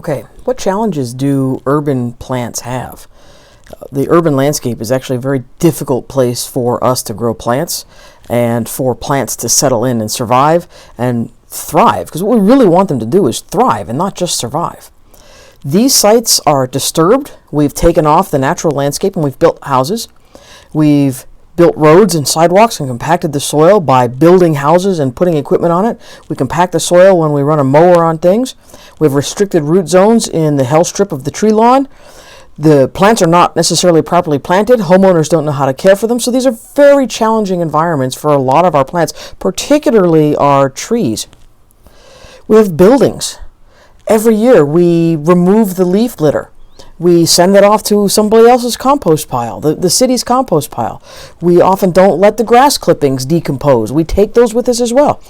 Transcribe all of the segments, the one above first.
Okay, what challenges do urban plants have? The urban landscape is actually a very difficult place for us to grow plants and for plants to settle in and survive and thrive, because what we really want them to do is thrive and not just survive. These sites are disturbed. We've taken off the natural landscape and we've built houses. We've built roads and sidewalks and compacted the soil by building houses and putting equipment on it. We compact the soil when we run a mower on things. We have restricted root zones in the hell strip of the tree lawn. The plants are not necessarily properly planted. Homeowners don't know how to care for them. So these are very challenging environments for a lot of our plants, particularly our trees. We have buildings. Every year we remove the leaf litter. We send it off to somebody else's compost pile, the city's compost pile. We often don't let the grass clippings decompose. We take those with us as well.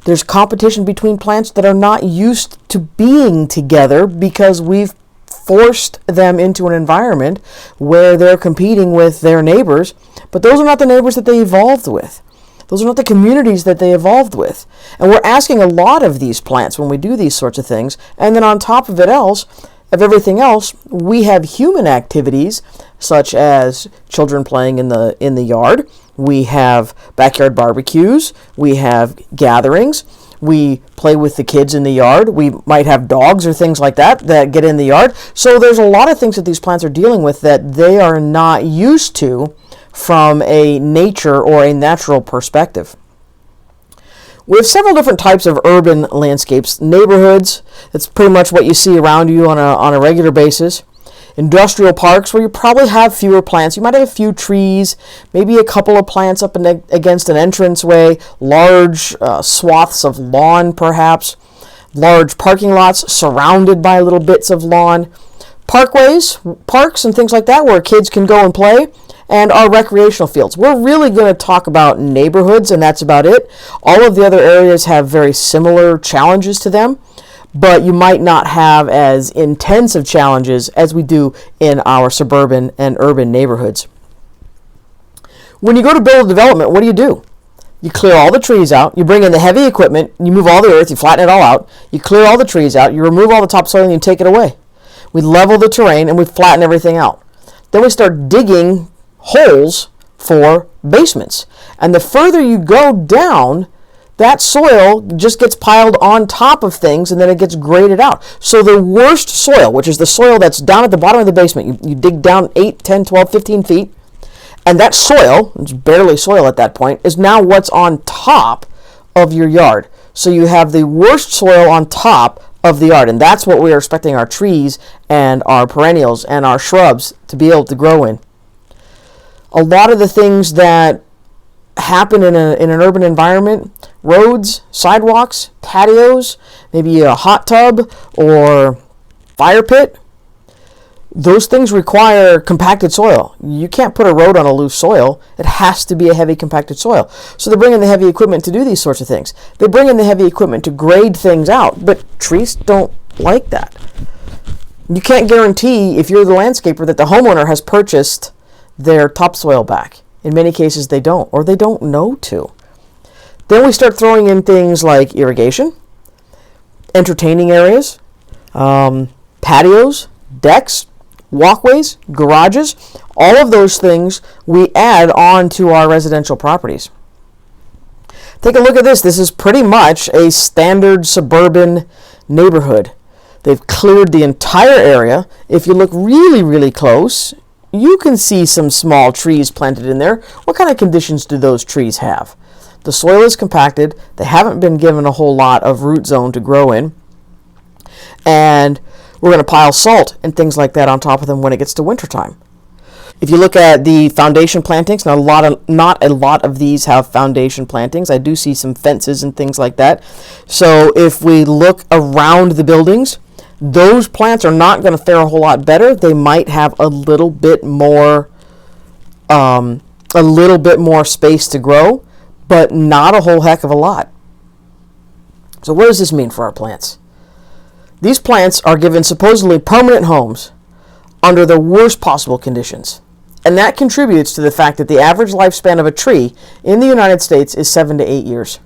There's competition between plants that are not used to being together because we've forced them into an environment where they're competing with their neighbors, but those are not the neighbors that they evolved with. Those are not the communities that they evolved with. And we're asking a lot of these plants when we do these sorts of things, and then on top of everything else, we have human activities such as children playing in the yard. We have backyard barbecues. We have gatherings. We play with the kids in the yard. We might have dogs or things like that get in the yard. So there's a lot of things that these plants are dealing with that they are not used to from a nature or a natural perspective. We have several different types of urban landscapes. Neighborhoods, that's pretty much what you see around you on a regular basis. Industrial parks, where you probably have fewer plants. You might have a few trees, maybe a couple of plants up against an entranceway, large swaths of lawn perhaps, large parking lots surrounded by little bits of lawn. Parkways, parks and things like that where kids can go and play. And our recreational fields. We're really going to talk about neighborhoods, and that's about it. All of the other areas have very similar challenges to them, but you might not have as intensive challenges as we do in our suburban and urban neighborhoods. When you go to build a development, what do? You clear all the trees out, you bring in the heavy equipment, you move all the earth, you flatten it all out, you clear all the trees out, you remove all the topsoil, and you take it away. We level the terrain, and we flatten everything out. Then we start digging holes for basements. And the further you go down, that soil just gets piled on top of things and then it gets graded out. So the worst soil, which is the soil that's down at the bottom of the basement, you dig down 8, 10, 12, 15 feet, and that soil, it's barely soil at that point, is now what's on top of your yard. So you have the worst soil on top of the yard, and that's what we are expecting our trees and our perennials and our shrubs to be able to grow in. A lot of the things that happen in an urban environment, roads, sidewalks, patios, maybe a hot tub or fire pit, those things require compacted soil. You can't put a road on a loose soil. It has to be a heavy compacted soil. So they bring in the heavy equipment to do these sorts of things. They bring in the heavy equipment to grade things out, but trees don't like that. You can't guarantee, if you're the landscaper, that the homeowner has purchased their topsoil back. In many cases they don't, or they don't know to. Then we start throwing in things like irrigation, entertaining areas, patios, decks, walkways, garages. All of those things we add on to our residential properties. Take a look at this. This is pretty much a standard suburban neighborhood. They've cleared the entire area. If you look really, really close, you can see some small trees planted in there. What kind of conditions do those trees have? The soil is compacted. They haven't been given a whole lot of root zone to grow in. And we're going to pile salt and things like that on top of them when it gets to wintertime. If you look at the foundation plantings, not a lot of these have foundation plantings. I do see some fences and things like that. So if we look around the buildings, those plants are not going to fare a whole lot better. They might have a little bit more space to grow, but not a whole heck of a lot. So what does this mean for our plants? These plants are given supposedly permanent homes under the worst possible conditions. And that contributes to the fact that the average lifespan of a tree in the United States is 7 to 8 years.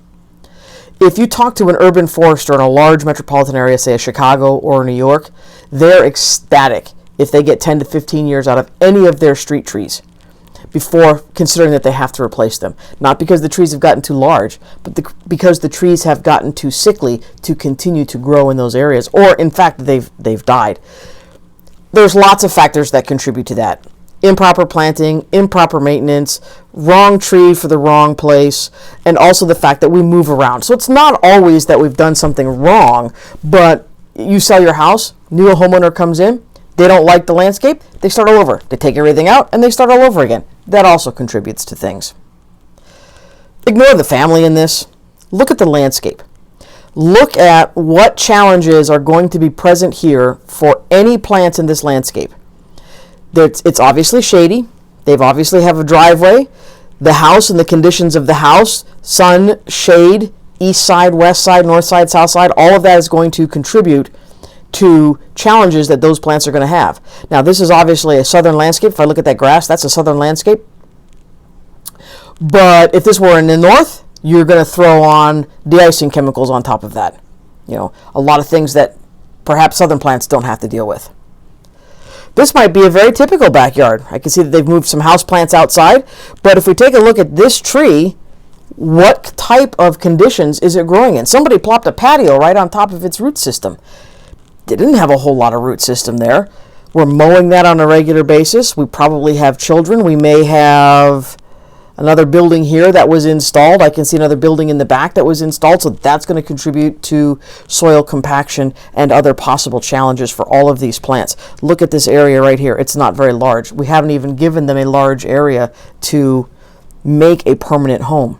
If you talk to an urban forester in a large metropolitan area, say a Chicago or New York, they're ecstatic if they get 10 to 15 years out of any of their street trees before considering that they have to replace them. Not because the trees have gotten too large, but because the trees have gotten too sickly to continue to grow in those areas, or in fact they've died. There's lots of factors that contribute to that. Improper planting, improper maintenance, wrong tree for the wrong place, and also the fact that we move around. So it's not always that we've done something wrong, but you sell your house, new homeowner comes in, they don't like the landscape, they start all over. They take everything out and they start all over again. That also contributes to things. Ignore the family in this. Look at the landscape. Look at what challenges are going to be present here for any plants in this landscape. It's obviously shady. They've obviously have a driveway. The house and the conditions of the house, sun, shade, east side, west side, north side, south side, all of that is going to contribute to challenges that those plants are going to have. Now, this is obviously a southern landscape. If I look at that grass, that's a southern landscape. But if this were in the north, you're going to throw on de-icing chemicals on top of that. You know, a lot of things that perhaps southern plants don't have to deal with. This might be a very typical backyard. I can see that they've moved some house plants outside, but if we take a look at this tree, what type of conditions is it growing in? Somebody plopped a patio right on top of its root system. They didn't have a whole lot of root system there. We're mowing that on a regular basis. We probably have children. We may have another building here that was installed. I can see another building in the back that was installed, so that's going to contribute to soil compaction and other possible challenges for all of these plants. Look at this area right here. It's not very large. We haven't even given them a large area to make a permanent home.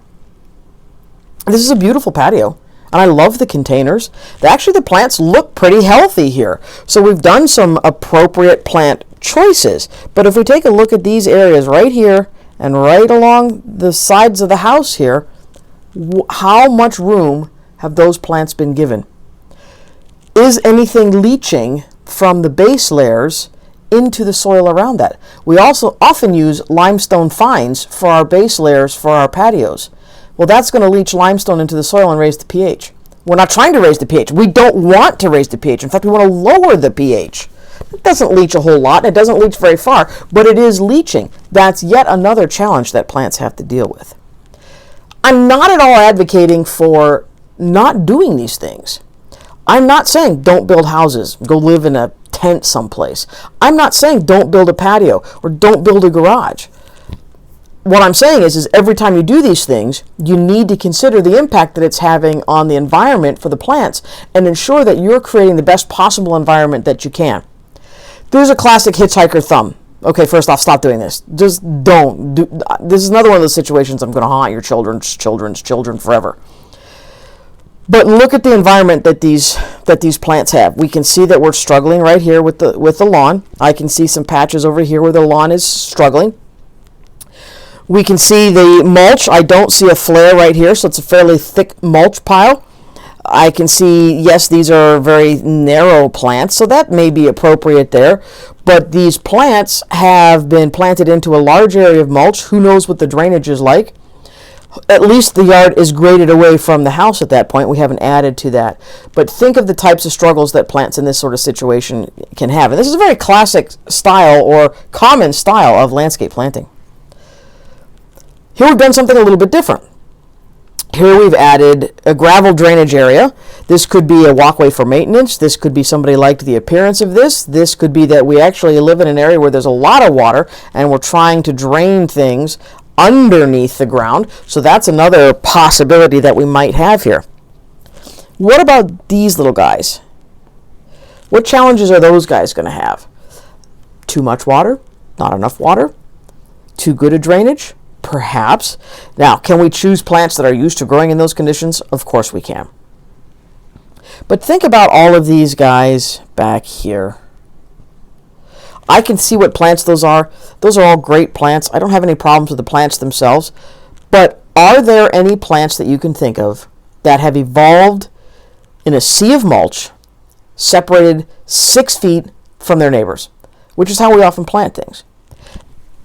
This is a beautiful patio, and I love the containers. Actually, the plants look pretty healthy here. So we've done some appropriate plant choices. But if we take a look at these areas right here, and right along the sides of the house here, how much room have those plants been given? Is anything leaching from the base layers into the soil around that? We also often use limestone fines for our base layers for our patios. Well, that's going to leach limestone into the soil and raise the pH. We're not trying to raise the pH. We don't want to raise the pH. In fact, we want to lower the pH. It doesn't leach a whole lot. It doesn't leach very far, but it is leaching. That's yet another challenge that plants have to deal with. I'm not at all advocating for not doing these things. I'm not saying don't build houses, go live in a tent someplace. I'm not saying don't build a patio or don't build a garage. What I'm saying is every time you do these things, you need to consider the impact that it's having on the environment for the plants and ensure that you're creating the best possible environment that you can. There's a classic hitchhiker thumb. Okay, first off, stop doing this. Just don't. This is another one of those situations I'm going to haunt your children's children forever. But look at the environment that these plants have. We can see that we're struggling right here with the lawn. I can see some patches over here where the lawn is struggling. We can see the mulch. I don't see a flare right here, so it's a fairly thick mulch pile. I can see, yes, these are very narrow plants, so that may be appropriate there. But these plants have been planted into a large area of mulch. Who knows what the drainage is like? At least the yard is graded away from the house at that point. We haven't added to that. But think of the types of struggles that plants in this sort of situation can have. And this is a very classic style or common style of landscape planting. Here we've done something a little bit different. Here we've added a gravel drainage area. This could be a walkway for maintenance. This could be somebody liked the appearance of this. This could be that we actually live in an area where there's a lot of water and we're trying to drain things underneath the ground. So that's another possibility that we might have here. What about these little guys? What challenges are those guys going to have? Too much water? Not enough water? Too good a drainage? Perhaps. Now, can we choose plants that are used to growing in those conditions? Of course we can. But think about all of these guys back here. I can see what plants those are. Those are all great plants. I don't have any problems with the plants themselves. But are there any plants that you can think of that have evolved in a sea of mulch, separated 6 feet from their neighbors, which is how we often plant things?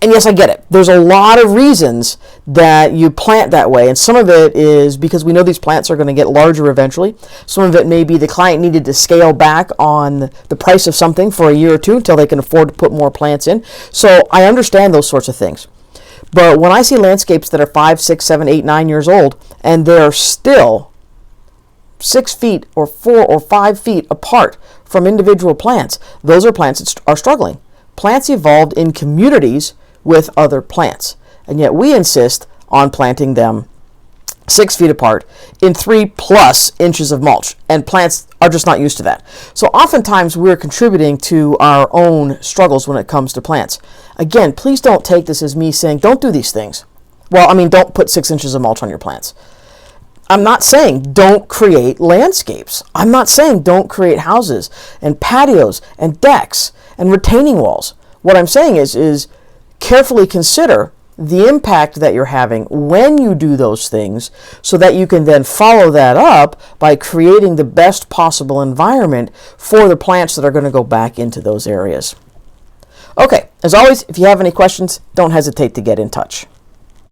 And yes, I get it. There's a lot of reasons that you plant that way. And some of it is because we know these plants are going to get larger eventually. Some of it may be the client needed to scale back on the price of something for a year or two until they can afford to put more plants in. So I understand those sorts of things. But when I see landscapes that are 5, 6, 7, 8, 9 years old, and they're still 6 feet or 4 or 5 feet apart from individual plants, those are plants that are struggling. Plants evolved in communities with other plants, and yet we insist on planting them 6 feet apart in 3+ inches of mulch, and plants are just not used to that. So oftentimes we're contributing to our own struggles when it comes to plants. Again, please don't take this as me saying don't do these things. Well, I mean, don't put 6 inches of mulch on your plants. I'm not saying don't create landscapes. I'm not saying don't create houses and patios and decks and retaining walls. What I'm saying is carefully consider the impact that you're having when you do those things so that you can then follow that up by creating the best possible environment for the plants that are going to go back into those areas. Okay, as always, if you have any questions, don't hesitate to get in touch.